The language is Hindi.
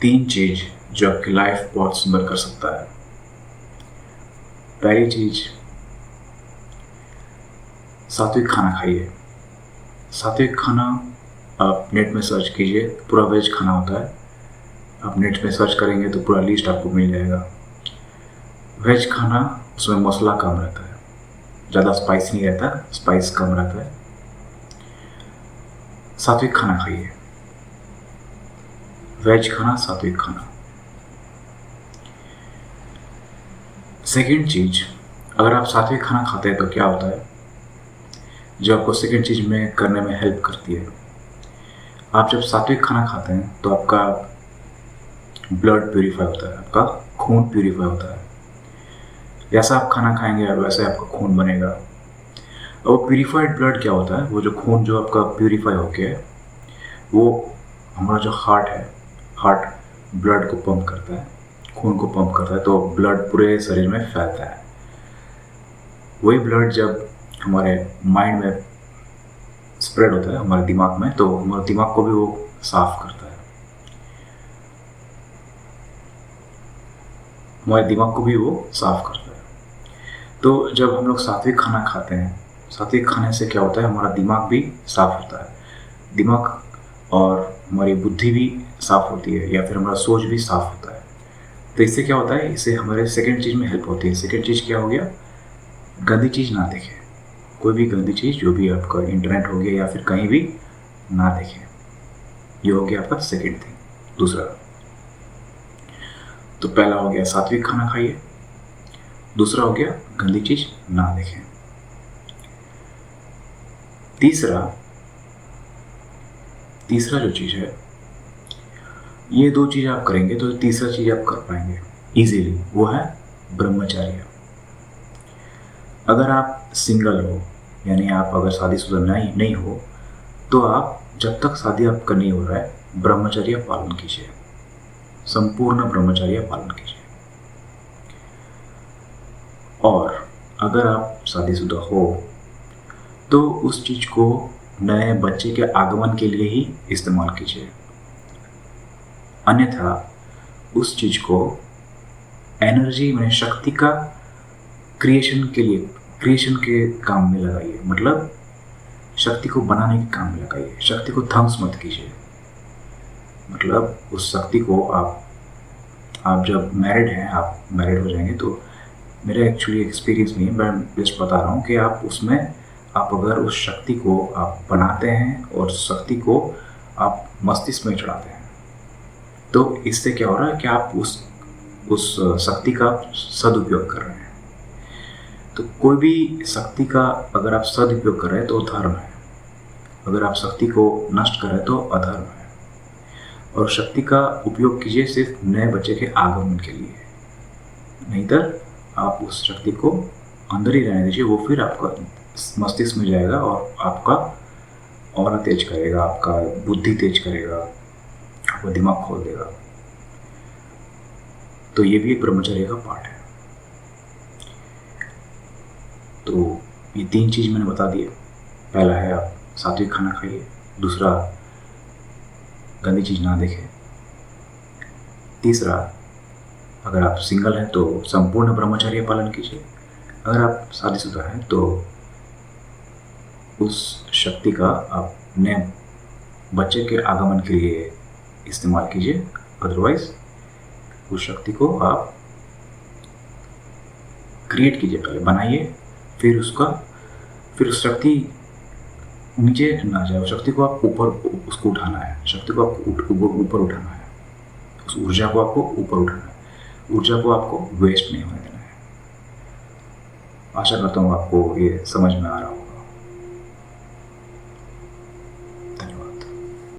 तीन चीज जो आपकी लाइफ बहुत सुंदर कर सकता है। पहली चीज, सात्विक खाना खाइए। सात्विक खाना आप नेट में सर्च कीजिए, पूरा वेज खाना होता है। आप नेट में सर्च करेंगे तो पूरा लिस्ट आपको मिल जाएगा। वेज खाना, उसमें मसाला कम रहता है, ज़्यादा स्पाइस नहीं रहता, स्पाइस कम रहता है। सात्विक खाना खाइए, वेज खाना, सात्विक खाना। सेकंड चीज, अगर आप सात्विक खाना खाते हैं तो क्या होता है, जो आपको सेकंड चीज में करने में हेल्प करती है। आप जब सात्विक खाना खाते हैं तो आपका ब्लड प्यूरिफाई होता है, आपका खून प्यूरिफाई होता है। जैसा आप खाना खाएंगे वैसे आपका खून बनेगा। और प्यूरिफाइड ब्लड क्या होता है, वो जो खून जो आपका प्यूरिफाई हो गया है, वो हमारा जो हार्ट है, हार्ट ब्लड को पंप करता है, खून को पंप करता है, तो ब्लड पूरे शरीर में फैलता है। वही ब्लड जब हमारे माइंड में स्प्रेड होता है, हमारे दिमाग में, तो हमारे दिमाग को भी वो साफ करता है, हमारे दिमाग को भी वो साफ करता है। तो जब हम लोग सात्विक खाना खाते हैं, सात्विक खाने से क्या होता है, हमारा दिमाग भी साफ होता है, दिमाग और हमारी बुद्धि भी साफ होती है, या फिर हमारा सोच भी साफ होता है। तो इससे क्या होता है, इससे हमारे सेकंड चीज़ में हेल्प होती है। सेकंड चीज़ क्या हो गया, गंदी चीज़ ना देखें, कोई भी गंदी चीज़ जो भी आपका इंटरनेट हो गया या फिर कहीं भी ना देखें। ये हो गया आपका सेकंड थिंग, दूसरा। तो पहला हो गया सात्विक खाना खाइए, दूसरा हो गया गंदी चीज़ ना देखें। तीसरा जो चीज़ है, ये दो चीज़ आप करेंगे तो तीसरा चीज़ आप कर पाएंगे इजीली, वो है ब्रह्मचर्य। अगर आप सिंगल हो, यानी आप अगर शादीशुदा नहीं हो, तो आप जब तक शादी आपका नहीं हो रहा है, ब्रह्मचर्य पालन कीजिए, संपूर्ण ब्रह्मचर्य पालन कीजिए। और अगर आप शादीशुदा हो तो उस चीज़ को नए बच्चे के आगमन के लिए ही इस्तेमाल कीजिए, अन्यथा उस चीज़ को एनर्जी में, शक्ति का क्रिएशन के काम में लगाइए। मतलब शक्ति को बनाने के काम में लगाइए, शक्ति को ध्वंस मत कीजिए। मतलब उस शक्ति को आप जब मैरिड हैं, आप मैरिड हो जाएंगे, तो मेरा एक्चुअली एक्सपीरियंस नहीं है, मैं जस्ट बता रहा हूँ कि आप उसमें, आप अगर उस शक्ति को आप बनाते हैं और शक्ति को आप मस्तिष्क में चढ़ाते हैं, तो इससे क्या हो रहा है कि आप उस शक्ति का सदुपयोग कर रहे हैं। तो कोई भी शक्ति का अगर आप सदुपयोग कर रहे हैं तो धर्म है, अगर आप शक्ति को नष्ट कर रहे हैं तो अधर्म है। और शक्ति का उपयोग कीजिए सिर्फ नए बच्चे के आगमन के लिए, नहीं तो आप उस शक्ति को अंदर ही रहने दीजिए, वो फिर आपका मस्तिष्क में जाएगा और आपका ऑरा तेज करेगा, आपका बुद्धि तेज करेगा, आपका दिमाग खोल देगा। तो ये भी एक ब्रह्मचर्य का पार्ट है। तो ये तीन चीज़ मैंने बता दिए। पहला है आप सात्विक खाना खाइए, दूसरा गंदी चीज़ ना देखें, तीसरा अगर आप सिंगल हैं तो संपूर्ण ब्रह्मचर्य पालन कीजिए, अगर आप शादीशुदा हैं तो उस शक्ति का आप नए बच्चे के आगमन के लिए इस्तेमाल कीजिए, अदरवाइज उस शक्ति को आप क्रिएट कीजिए, पहले बनाइए, फिर उस शक्ति नीचे ना जाए, उस शक्ति को आप ऊपर उसको उठाना है, शक्ति को आपको ऊपर उठाना है, उस ऊर्जा को आपको ऊपर उठाना है, ऊर्जा को आपको वेस्ट नहीं होने देना है। आशा करता हूँ आपको ये समझ में आ रहा हो।